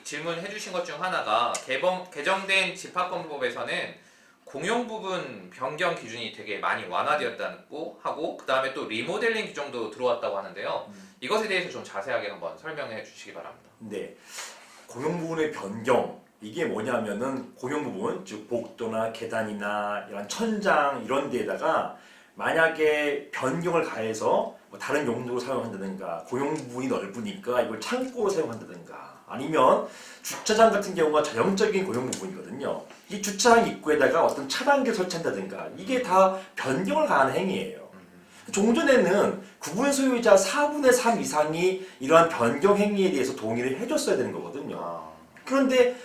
질문해 주신 것 중 하나가 개정된 집합건법에서는 공용 부분 변경 기준이 되게 많이 완화되었다고 하고 그 다음에 또 리모델링 규정도 들어왔다고 하는데요. 이것에 대해서 좀 자세하게 한번 설명해 주시기 바랍니다. 네, 공용 부분의 변경 이게 뭐냐면은 공용 부분 즉 복도나 계단이나 이런 천장 이런 데에다가 만약에 변경을 가해서 뭐 다른 용도로 사용한다든가 공용 부분이 넓으니까 이걸 창고로 사용한다든가 아니면 주차장 같은 경우가 전형적인 공용 부분이거든요. 이 주차장 입구에다가 어떤 차단기를 설치한다든가 이게 다 변경을 가하는 행위예요. 종전에는 구분 소유자 4분의 3 이상이 이러한 변경 행위에 대해서 동의를 해줬어야 되는 거거든요. 그런데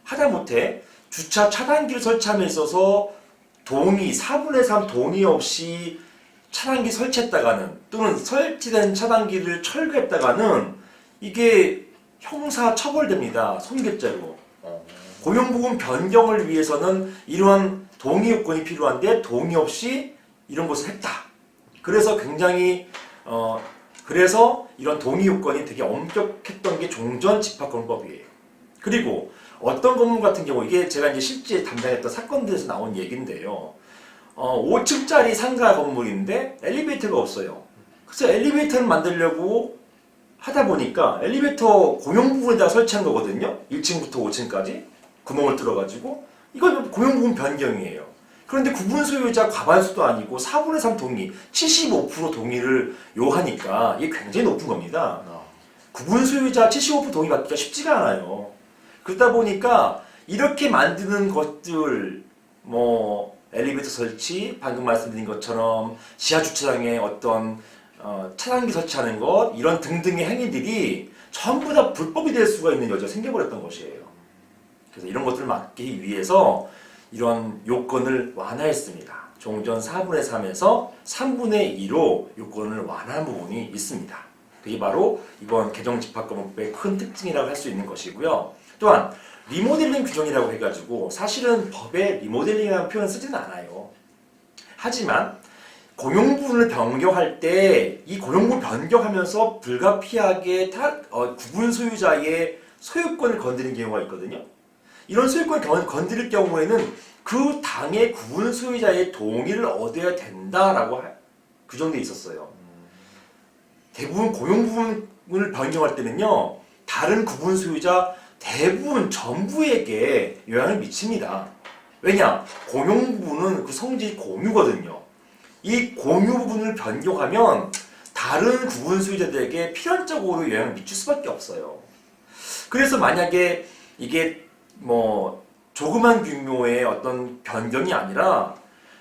하다못해 주차 차단기를 설치함에 있어서 동의 4분의 3 동의 없이 차단기 설치했다가는 또는 설치된 차단기를 철거했다가는 이게 형사 처벌됩니다. 손괴죄로. 공용 부분 변경을 위해서는 이러한 동의 요건이 필요한데 동의 없이 이런 것을 했다. 그래서 굉장히 그래서 이런 동의 요건이 되게 엄격했던 게 종전 집합건법이에요. 그리고 어떤 건물 같은 경우 이게 제가 이제 실제 담당했던 사건들에서 나온 얘기인데요. 5층짜리 상가 건물인데 엘리베이터가 없어요. 그래서 엘리베이터를 만들려고 하다 보니까 엘리베이터 공용 부분에다가 설치한 거거든요. 1층부터 5층까지 구멍을 뚫어가지고 이건 공용 부분 변경이에요. 그런데 구분 소유자 과반수도 아니고 4분의 3 동의, 75% 동의를 요하니까 이게 굉장히 높은 겁니다. 구분 소유자 75% 동의 받기가 쉽지가 않아요. 그러다 보니까 이렇게 만드는 것들 뭐 엘리베이터 설치, 방금 말씀드린 것처럼 지하 주차장에 어떤 차단기 설치하는 것 이런 등등의 행위들이 전부 다 불법이 될 수가 있는 여지가 생겨버렸던 것이에요. 그래서 이런 것들을 막기 위해서 이런 요건을 완화했습니다. 종전 4분의 3에서 3분의 2로 요건을 완화한 부분이 있습니다. 그게 바로 이번 개정집합건법의 큰 특징이라고 할 수 있는 것이고요. 또한 리모델링 규정이라고 해가지고 사실은 법에 리모델링이라는 표현을 쓰지는 않아요. 하지만 공용 부분을 변경할 때 이 공용 부분 변경하면서 불가피하게 구분 소유자의 소유권을 건드리는 경우가 있거든요. 이런 소유권을 건드릴 경우에는 그 당의 구분 소유자의 동의를 얻어야 된다라고 규정되어 있었어요. 대부분 공용 부분을 변경할 때는요. 다른 구분 소유자 대부분 전부에게 영향을 미칩니다. 왜냐? 공용 부분은 그 성질이 공유거든요. 이 공유 부분을 변경하면 다른 구분 소유자들에게 필연적으로 영향을 미칠 수밖에 없어요. 그래서 만약에 이게 뭐 조그만 규모의 어떤 변경이 아니라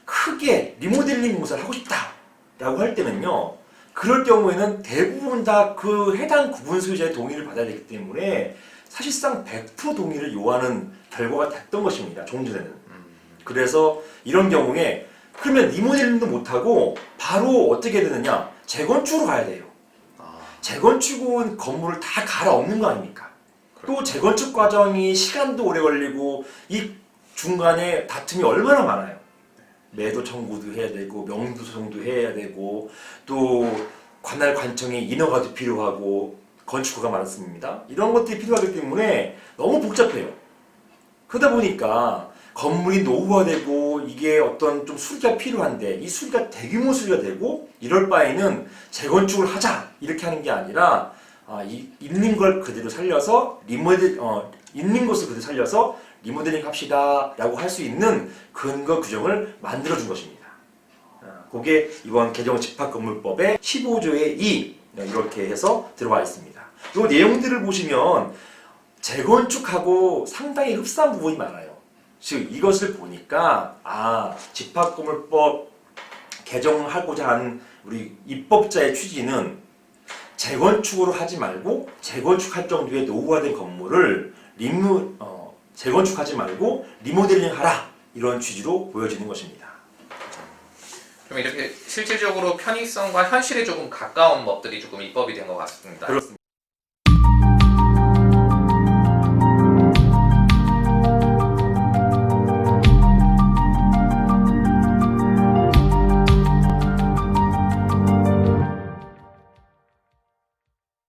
크게 리모델링 공사를 하고 싶다라고 할 때는요. 그럴 경우에는 대부분 다 그 해당 구분 소유자의 동의를 받아야 되기 때문에 사실상 100% 동의를 요하는 결과가 됐던 것입니다. 종전에는. 그래서 이런 경우에 그러면 리모델링도 못하고 바로 어떻게 되느냐? 재건축으로 가야 돼요. 재건축은 건물을 다 갈아엎는 거 아닙니까? 또 재건축 과정이 시간도 오래 걸리고 이 중간에 다툼이 얼마나 많아요. 매도 청구도 해야 되고 명도 소송도 해야 되고 또 관할 관청에 인허가도 필요하고 건축허가 많습니다. 이런 것들이 필요하기 때문에 너무 복잡해요. 그러다 보니까 건물이 노후화되고 이게 어떤 좀 수리가 필요한데 이 수리가 대규모 수리가 되고 이럴 바에는 재건축을 하자 이렇게 하는 게 아니라 있는 걸 그대로 살려서 있는 것을 그대로 살려서 리모델링 합시다라고 할 수 있는 근거 규정을 만들어준 것입니다. 그게 이번 개정 집합건물법의 15조의 2 이렇게 해서 들어와 있습니다. 이 내용들을 보시면 재건축하고 상당히 흡사한 부분이 많아요. 즉 이것을 보니까 집합건물법 개정하고자 하는 우리 입법자의 취지는 재건축으로 하지 말고 재건축할 정도의 노후화된 건물을 재건축하지 말고 리모델링하라 이런 취지로 보여지는 것입니다. 좀 이렇게 실질적으로 편의성과 현실에 조금 가까운 법들이 조금 입법이 된 것 같습니다.